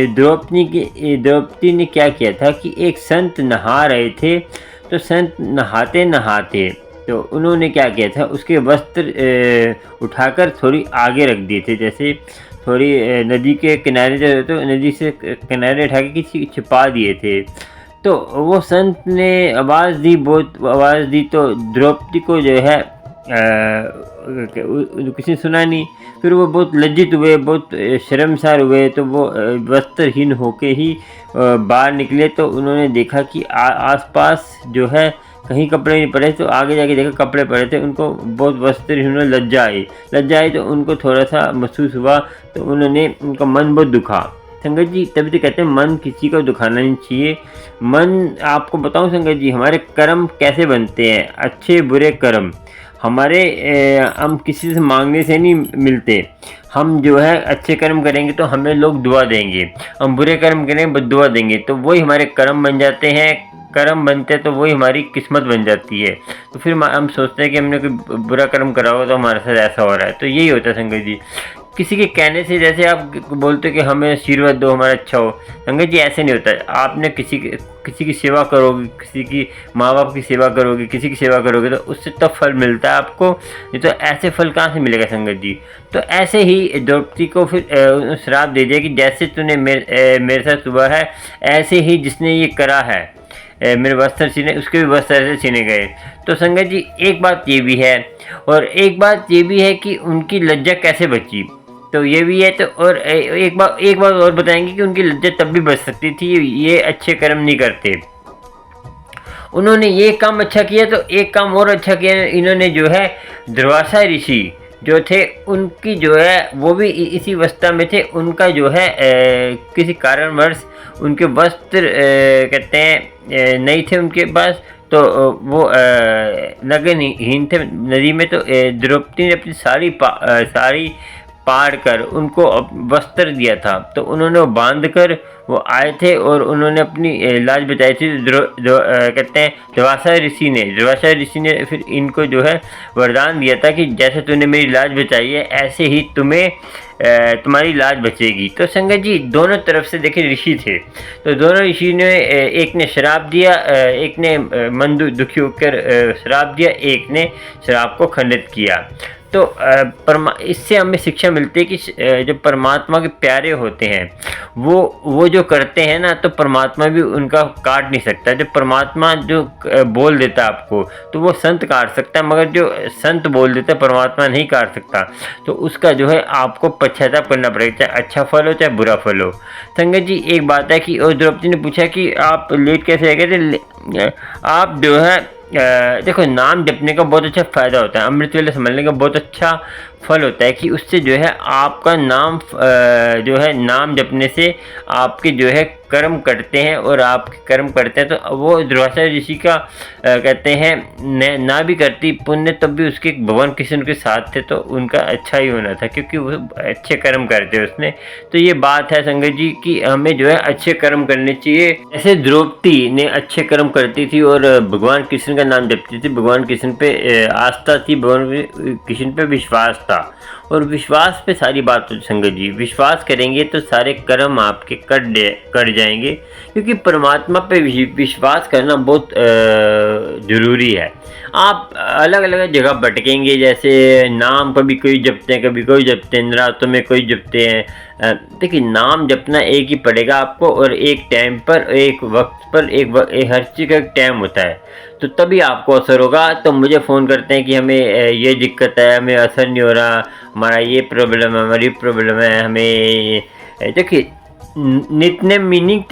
द्रौपदी ने क्या किया था कि एक संत नहा रहे थे, तो संत नहाते नहाते तो उन्होंने क्या किया था, उसके वस्त्र उठाकर थोड़ी आगे रख दिए थे, जैसे थोड़ी नदी के किनारे जो तो नदी से किनारे उठा के किसी छिपा दिए थे। तो वो संत ने आवाज़ दी तो द्रौपदी को जो है किसी सुना नहीं। फिर वो बहुत लज्जित हुए, बहुत शर्मसार हुए, तो वो वस्त्रहीन होके ही बाहर निकले। तो उन्होंने देखा कि आसपास जो है कहीं कपड़े नहीं पड़े, तो आगे जाके देखा कपड़े पड़े थे। उनको बहुत वस्त्रहीन, लज्जा आई तो उनको थोड़ा सा महसूस हुआ, तो उनका मन बहुत दुखा। संगत जी, तभी तो कहते हैं मन किसी को दुखाना नहीं चाहिए। मन, आपको बताऊं संगत जी, हमारे कर्म कैसे बनते हैं, अच्छे बुरे कर्म हमारे हम किसी से मांगने से नहीं मिलते। हम जो है अच्छे कर्म करेंगे तो हमें लोग दुआ देंगे, हम बुरे कर्म करेंगे बद्दुआ देंगे, तो वही हमारे कर्म बन जाते हैं। कर्म बनते हैं तो वही हमारी किस्मत बन जाती है। तो फिर हम सोचते हैं कि हमने कोई बुरा कर्म करा हो तो हमारे साथ ऐसा हो रहा है। तो यही होता है संगत जी, किसी के कहने से, जैसे आप बोलते हो कि हमें आशीर्वाद दो हमारा अच्छा हो, संगत जी ऐसे नहीं होता है। आपने किसी की सेवा करोगे, किसी की माँ बाप की सेवा करोगे, किसी की सेवा करोगे, तो उससे तब फल मिलता है आपको, नहीं तो ऐसे फल कहाँ से मिलेगा संगत जी। तो ऐसे ही द्रौपदी को फिर श्राप दे दिया कि जैसे तूने मेरे साथ हुआ है, ऐसे ही जिसने ये करा है मेरे वस्त्र सीने, उसके भी वस्त्र ऐसे सीने गए। तो संगत जी, एक बात ये भी है, और एक बात ये भी है कि उनकी लज्जा कैसे बची, तो ये भी है। तो और एक बात और बताएंगे कि उनकी लज्जा तब भी बच सकती थी, ये अच्छे कर्म नहीं करते। उन्होंने ये काम अच्छा किया तो एक काम और अच्छा किया, इन्होंने जो है दुर्वासा ऋषि जो थे उनकी जो है वो भी इसी अवस्था में थे, उनका जो है किसी कारणवश उनके वस्त्र कहते हैं नहीं थे उनके पास, तो वो नग्नहीन थे नदी में। तो द्रौपदी ने अपनी साड़ी पाड़ कर उनको वस्त्र दिया था, तो उन्होंने वो बांध कर वो आए थे और उन्होंने अपनी लाज बचाई थी। कहते हैं दुर्वासा ऋषि ने फिर इनको जो है वरदान दिया था कि जैसे तूने मेरी लाज बचाई है ऐसे ही तुम्हें तुम्हारी लाज बचेगी। तो संगत जी दोनों तरफ से देखिए ऋषि थे, तो दोनों ऋषि ने एक ने श्राप दिया, एक ने मन दुखी होकर श्राप दिया, एक ने श्राप को खंडित किया। तो इससे हमें शिक्षा मिलती है कि जो परमात्मा के प्यारे होते हैं वो जो करते हैं ना, तो परमात्मा भी उनका काट नहीं सकता। जो परमात्मा जो बोल देता है आपको तो वो संत काट सकता है, मगर जो संत बोल देता है परमात्मा नहीं काट सकता। तो उसका जो है आपको पश्चाताप करना पड़ेगा, चाहे अच्छा फल हो चाहे बुरा फल हो। संगत जी एक बात है कि और द्रौपदी ने पूछा कि आप लेट कैसे आ गए थे। आप जो है देखो नाम जपने का बहुत अच्छा फ़ायदा होता है, अमृत वेला संभालने का बहुत अच्छा फल होता है कि उससे जो है आपका नाम जो है नाम जपने से आपके जो है कर्म कटते हैं, और आपके कर्म करते हैं तो वो दुर्वासा ऋषि का कहते हैं ना भी करती पुण्य तब भी उसके भगवान कृष्ण के साथ थे, तो उनका अच्छा ही होना था क्योंकि वो अच्छे कर्म करते उसने। तो ये बात है संगत जी कि हमें जो है अच्छे कर्म करने चाहिए। ऐसे द्रौपदी ने अच्छे कर्म करती थी और भगवान कृष्ण का नाम जपती थी, भगवान कृष्ण पे आस्था थी, भगवान कृष्ण पे विश्वास था, और विश्वास पे सारी बात होती। संगत जी विश्वास करेंगे तो सारे कर्म आपके कट जाएंगे, क्योंकि परमात्मा पे विश्वास करना बहुत ज़रूरी है। आप अलग अलग जगह भटकेंगे, जैसे नाम कभी कोई जपते हैं कभी कोई जपते हैं, नरातों में कोई जपते हैं। देखिए नाम जपना एक ही पड़ेगा आपको, और एक टाइम पर एक वक्त पर एक हर चीज़ का एक टाइम होता है, तो तभी आपको असर होगा। तो मुझे फ़ोन करते हैं कि हमें ये दिक्कत है, हमें असर नहीं हो रहा, हमारा ये प्रॉब्लम है, हमारी प्रॉब्लम है, हमें देखिए नित्य मीनिंग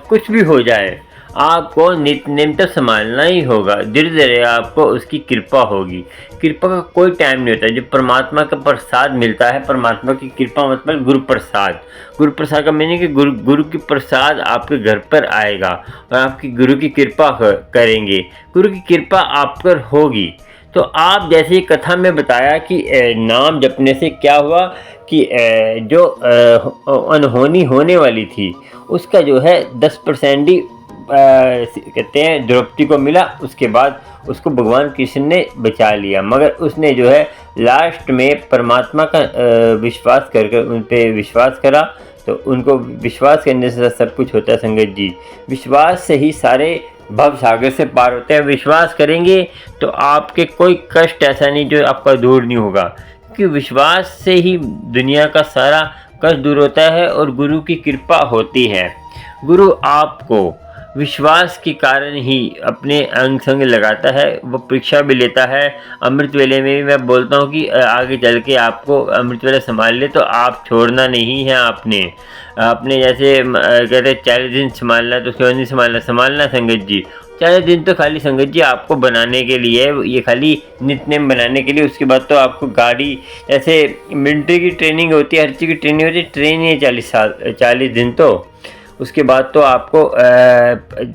कुछ भी हो जाए आपको नित्य नेम तो संभालना ही होगा। धीरे धीरे आपको उसकी कृपा होगी। कृपा का कोई टाइम नहीं होता, जो परमात्मा का प्रसाद मिलता है, परमात्मा की कृपा मतलब गुरु प्रसाद। गुरु प्रसाद का मीनिंग कि गुरु की प्रसाद आपके घर पर आएगा और आपकी गुरु की कृपा करेंगे, गुरु की कृपा आप पर होगी। तो आप जैसे कथा में बताया कि नाम जपने से क्या हुआ कि जो अनहोनी होने वाली थी उसका जो है 10% ही कहते हैं द्रौपदी को मिला। उसके बाद उसको भगवान कृष्ण ने बचा लिया, मगर उसने जो है लास्ट में परमात्मा का विश्वास करके उन पर विश्वास करा, तो उनको विश्वास करने से सब कुछ होता है। संगत जी विश्वास से ही सारे भव सागर से पार होते हैं। विश्वास करेंगे तो आपके कोई कष्ट ऐसा नहीं जो आपका दूर नहीं होगा, क्योंकि विश्वास से ही दुनिया का सारा कष्ट दूर होता है और गुरु की कृपा होती है। गुरु आपको विश्वास के कारण ही अपने अंग संग लगाता है, वो परीक्षा भी लेता है। अमृत वेले में भी मैं बोलता हूँ कि आगे चल के आपको अमृत वेला संभाल ले तो आप छोड़ना नहीं है। आपने जैसे कहते हैं 40 दिन संभालना, तो उसके बाद नहीं संभालना संगत जी 40 दिन तो खाली संगत जी आपको बनाने के लिए, ये खाली नित्यनेम बनाने के लिए। उसके बाद तो आपको गाड़ी जैसे मिलिट्री की ट्रेनिंग होती है, हर चीज़ की ट्रेनिंग होती है, ट्रेनिंग है 40 दिन। तो उसके बाद तो आपको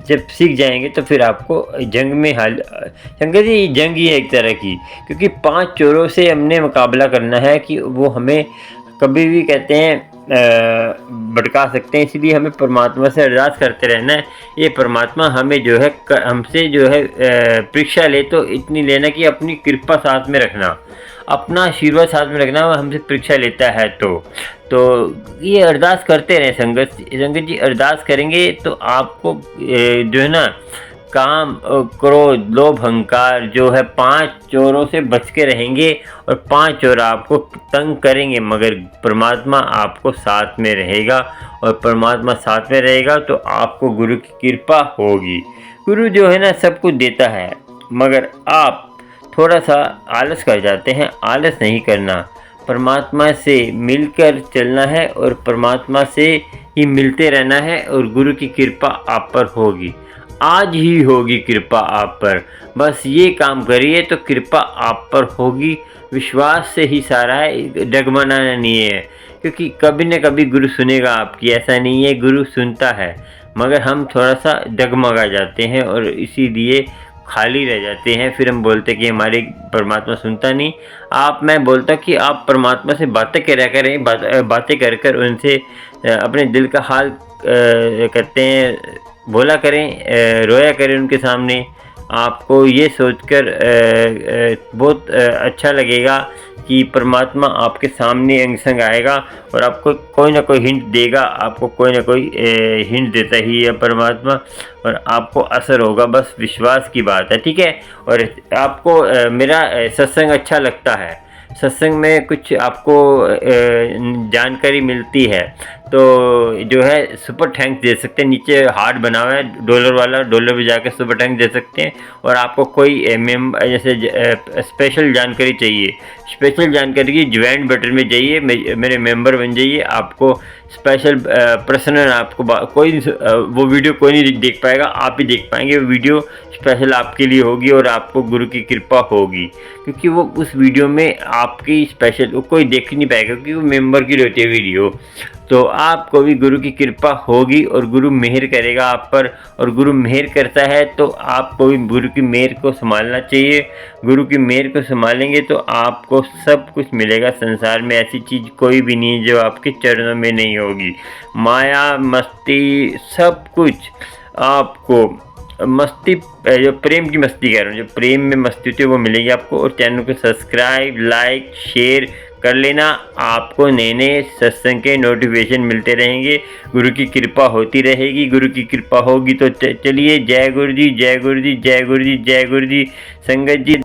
जब सीख जाएंगे तो फिर आपको जंग में संगत जी जंग ही है एक तरह की, क्योंकि 5 चोरों से हमने मुकाबला करना है कि वो हमें कभी भी कहते हैं भटका सकते हैं। इसलिए हमें परमात्मा से अरदास करते रहना है, ये परमात्मा हमें जो है हमसे जो है परीक्षा ले तो इतनी लेना कि अपनी कृपा साथ में रखना, अपना आशीर्वाद साथ में रखना, हमसे परीक्षा लेता है। तो ये अरदास करते रहें संगत जी। अरदास करेंगे तो आपको जो है ना काम क्रोध लोभ अहंकार जो है 5 चोरों से बच के रहेंगे, और 5 चोर आपको तंग करेंगे, मगर परमात्मा आपको साथ में रहेगा, और परमात्मा साथ में रहेगा तो आपको गुरु की कृपा होगी। गुरु जो है ना सब कुछ देता है, मगर आप थोड़ा सा आलस कर जाते हैं। आलस नहीं करना, परमात्मा से मिलकर चलना है और परमात्मा से ही मिलते रहना है, और गुरु की कृपा आप पर होगी। आज ही होगी कृपा आप पर। बस ये काम करिए तो कृपा आप पर होगी। विश्वास से ही सारा है, डगमगाना नहीं है, क्योंकि कभी न कभी गुरु सुनेगा आपकी। ऐसा नहीं है, गुरु सुनता है, मगर हम थोड़ा सा डगमगा जाते हैं और इसीलिए खाली रह जाते हैं। फिर हम बोलते कि हमारी परमात्मा सुनता नहीं। मैं बोलता कि आप परमात्मा से बातें करा करें, बातें कर कर उनसे अपने दिल का हाल करते हैं, बोला करें, रोया करें उनके सामने। आपको ये सोचकर बहुत अच्छा लगेगा कि परमात्मा आपके सामने अंग संग आएगा और आपको कोई ना कोई हिंट देगा। आपको कोई ना कोई हिंट देता ही है परमात्मा, और आपको असर होगा। बस विश्वास की बात है, ठीक है। और आपको मेरा सत्संग अच्छा लगता है, सत्संग में कुछ आपको जानकारी मिलती है, तो जो है सुपर थैंक्स दे सकते हैं। नीचे हार्ट बना हुआ है डॉलर वाला, डॉलर पे जाकर सुपर थैंक्स दे सकते हैं। और आपको कोई जैसे स्पेशल जानकारी चाहिए, स्पेशल जानकारी की ज्वाइन बटन में जाइए, मेरे मेंबर बन जाइए। आपको स्पेशल पर्सनल आपको कोई वो वीडियो कोई नहीं देख पाएगा, आप ही देख पाएंगे। वो वीडियो स्पेशल आपके लिए होगी और आपको गुरु की कृपा होगी, क्योंकि वो उस वीडियो में आपकी स्पेशल कोई देख नहीं पाएगा, क्योंकि वो मेंबर की रहती है वीडियो। तो आपको भी गुरु की कृपा होगी और गुरु मेहर करेगा आप पर। और गुरु मेहर करता है तो आपको भी गुरु की मेहर को संभालना चाहिए। गुरु की मेहर को संभालेंगे तो आपको सब कुछ मिलेगा। संसार में ऐसी चीज़ कोई भी नहीं है जो आपके चरणों में नहीं होगी। माया, मस्ती, सब कुछ आपको मस्ती, जो प्रेम की मस्ती कह रहा हूँ, जो प्रेम में मस्ती होती है वो मिलेगी आपको। और चैनल को सब्सक्राइब, लाइक, शेयर कर लेना। आपको नए नए सत्संग के नोटिफिकेशन मिलते रहेंगे। गुरु की कृपा होती रहेगी। गुरु की कृपा होगी तो चलिए, जय गुरु जी, जय गुरु जी, जय गुरु जी, जय गुरु जी। संगत जी